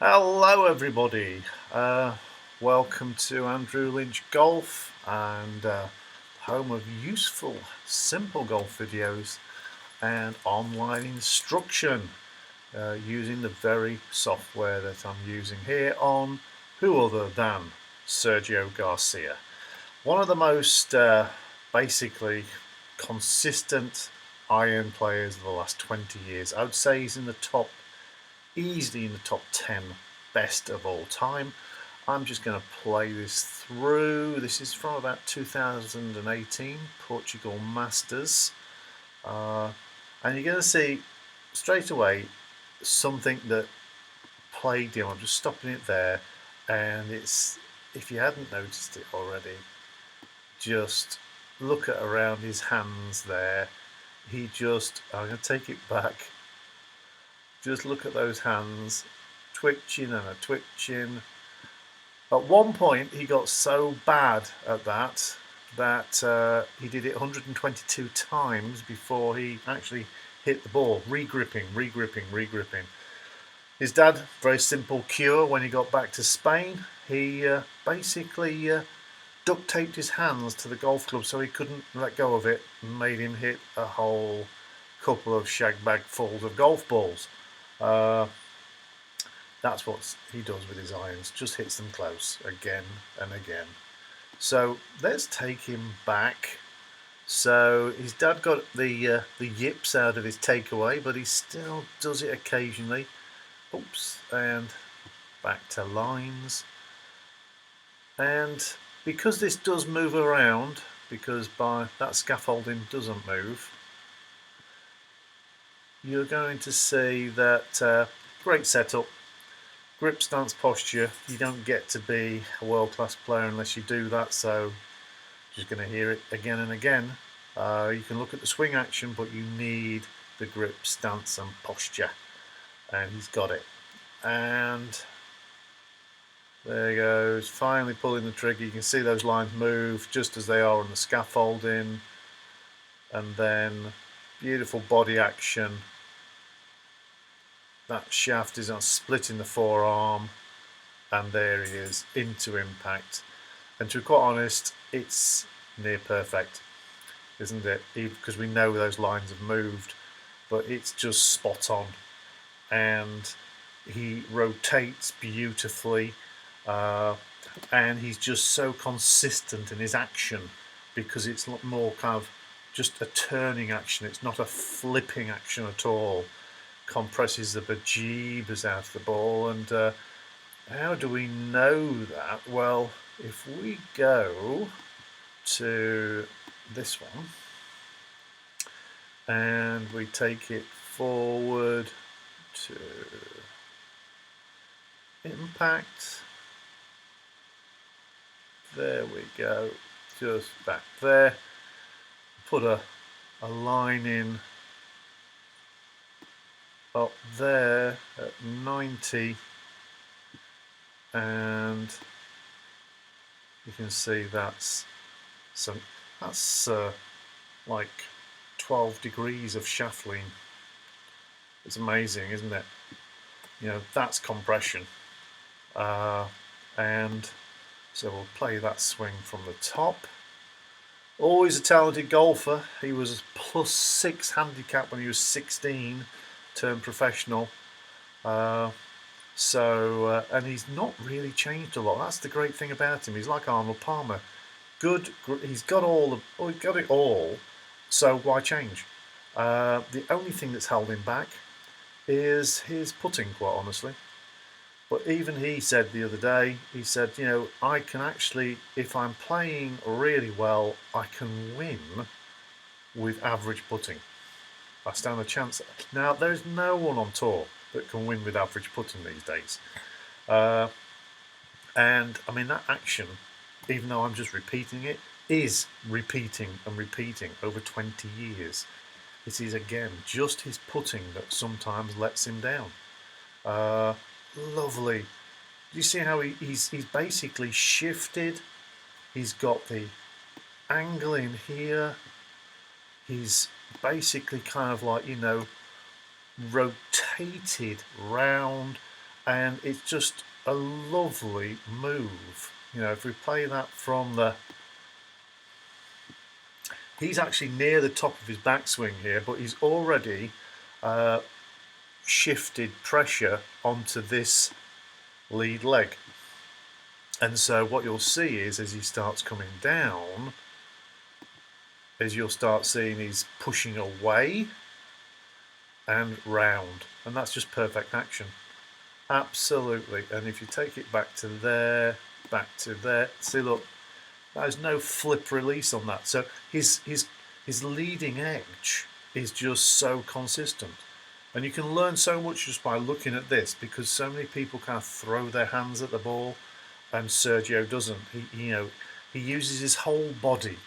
Hello, everybody. Welcome to Andrew Lynch Golf and home of useful, simple golf videos and online instruction using the very software that I'm using here on who other than Sergio Garcia. One of the most basically consistent iron players of the last 20 years. I would say he's easily in the top 10 best of all time. I'm just going to play this through. This is from about 2018 Portugal Masters. And you're going to see straight away something that plagued him. I'm just stopping it there. And it's, if you hadn't noticed it already, just look at around his hands there. I'm going to take it back. Just look at those hands, twitching and a twitching. At one point, he got so bad at that he did it 122 times before he actually hit the ball, regripping. His dad, very simple cure when he got back to Spain. He basically duct taped his hands to the golf club so he couldn't let go of it and made him hit a whole couple of shag bag fulls of golf balls. That's what he does with his irons, just hits them close again and again. So let's take him back. So his dad got the yips out of his takeaway, but he still does it occasionally. Oops, and back to lines. And because this does move around, because that scaffolding doesn't move, you're going to see that great setup, grip stance posture. You don't get to be a world-class player unless you do that, so just going to hear it again and again. You can look at the swing action, but you need the grip stance and posture, and he's got it. And there he goes, finally pulling the trigger. You can see those lines move just as they are on the scaffolding, and then beautiful body action. That shaft is on splitting the forearm, and there he is into impact. And to be quite honest, it's near perfect, isn't it? Because we know those lines have moved, but it's just spot on. And he rotates beautifully, and he's just so consistent in his action because it's more kind of just a turning action. It's not a flipping action at all. Compresses the bejeebers out of the ball. And how do we know that? Well, if we go to this one and we take it forward to impact, there we go, just back there, put a line in up there at 90, and you can see that's like 12 degrees of shaft lean. It's amazing, isn't it? You know, that's compression. And so we'll play that swing from the top. Always a talented golfer. He was +6 handicap when he was 16, turned professional. And he's not really changed a lot. That's the great thing about him. He's like Arnold Palmer. He's got it all. So why change? The only thing that's held him back is his putting, quite honestly. But even he said the other day, he said, you know, I can actually, if I'm playing really well, I can win with average putting. I stand a chance. Now, there's no one on tour that can win with average putting these days. And I mean, that action, even though I'm just repeating it, is repeating and repeating over 20 years. It is, again, just his putting that sometimes lets him down. Lovely. Do you see how he's basically shifted? He's got the angle in here. He's basically kind of like, you know, rotated round, and it's just a lovely move. You know, if we play that from the, he's actually near the top of his backswing here, but he's already shifted pressure onto this lead leg. And so what you'll see is, as he starts coming down, is you'll start seeing he's pushing away and round, and that's just perfect action. Absolutely. And if you take it back to there, see, look, there's no flip release on that. So his leading edge is just so consistent. And you can learn so much just by looking at this, because so many people kind of throw their hands at the ball, and Sergio doesn't. He uses his whole body,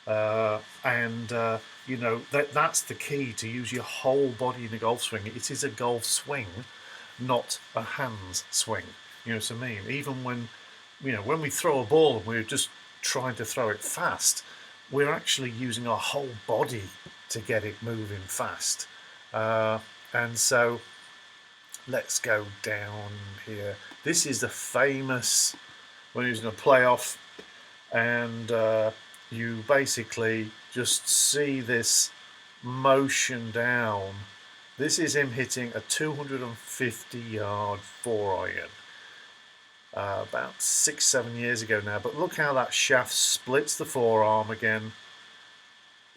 you know, that's the key, to use your whole body in a golf swing. It is a golf swing, not a hands swing. You know what I mean? Even when, you know, when we throw a ball and we're just trying to throw it fast, we're actually using our whole body to get it moving fast. And so let's go down here. This is the famous, when he was in a playoff, and you basically just see this motion down. This is him hitting a 250-yard 4-iron about 6-7 years ago now. But look how that shaft splits the forearm again.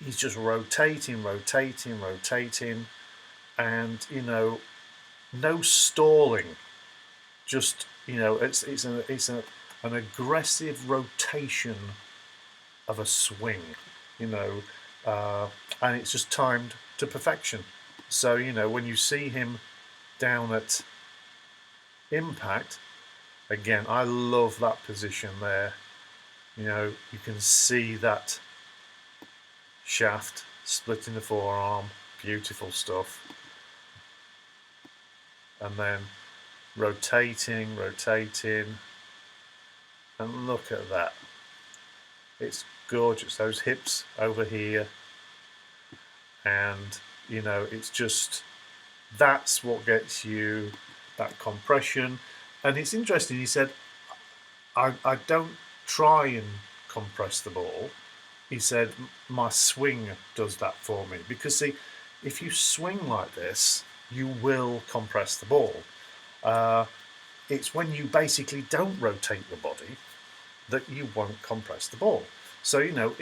He's just rotating, and you know, no stalling. Just, you know, it's an aggressive rotation of a swing, you know, and it's just timed to perfection. So, you know, when you see him down at impact, again, I love that position there. You know, you can see that shaft splitting the forearm, beautiful stuff. And then rotating, and look at that. It's gorgeous, those hips over here, and you know, it's just, that's what gets you that compression. And it's interesting, he said, I don't try and compress the ball. He said, my swing does that for me, because see, if you swing like this, you will compress the ball. It's when you basically don't rotate the body that you won't compress the ball. So, you know,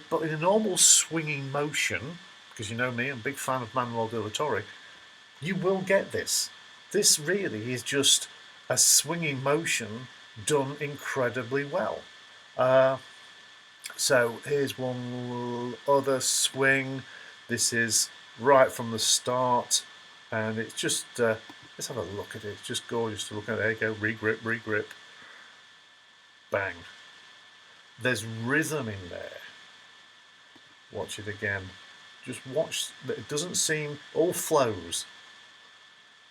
but in a normal swinging motion, because you know me, I'm a big fan of Manuel de la Torre, you will get this. This really is just a swinging motion done incredibly well. So here's one other swing. This is right from the start, and it's just, let's have a look at it. It's just gorgeous to look at. There you go, regrip. Bang. There's rhythm in there. Watch it again. Just watch. It doesn't seem, all flows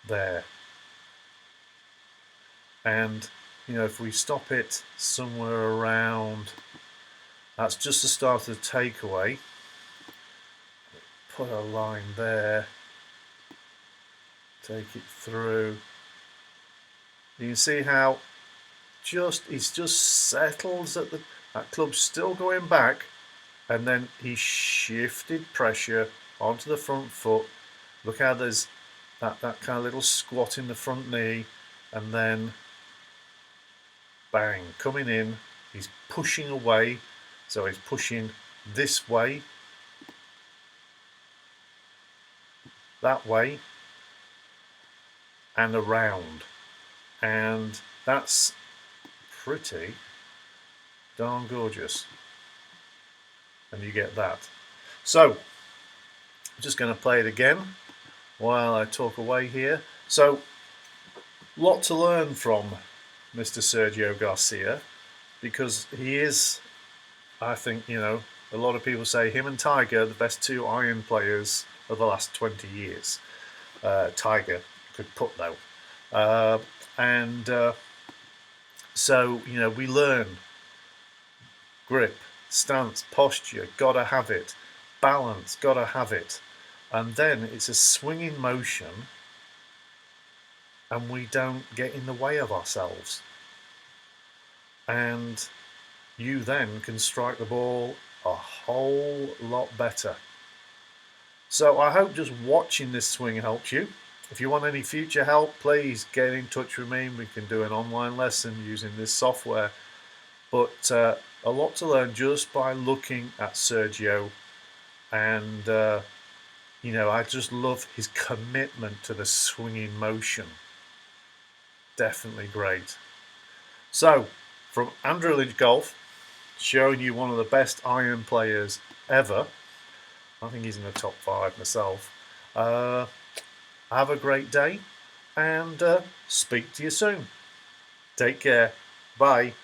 there. And, you know, if we stop it somewhere around, that's just the start of the takeaway. Put a line there. Take it through. You can see how he's just settles at that club's still going back, and then he shifted pressure onto the front foot. Look how there's that kind of little squat in the front knee, and then bang, coming in. He's pushing away, so he's pushing this way, that way, and around, and that's pretty darn gorgeous. And you get that. So I'm just going to play it again while I talk away here. So, lot to learn from Mr. Sergio Garcia, because he is, I think, you know, a lot of people say him and Tiger are the best two iron players of the last 20 years. Tiger could put though. So, you know, we learn grip, stance, posture, gotta have it, balance, gotta have it, and then it's a swinging motion, and we don't get in the way of ourselves. And you then can strike the ball a whole lot better. So I hope just watching this swing helps you. If you want any future help, please get in touch with me. We can do an online lesson using this software. But a lot to learn just by looking at Sergio. And, I just love his commitment to the swinging motion. Definitely great. So, from Andrew Lynch Golf, showing you one of the best iron players ever. I think he's in the top 5 myself. Have a great day and speak to you soon. Take care. Bye.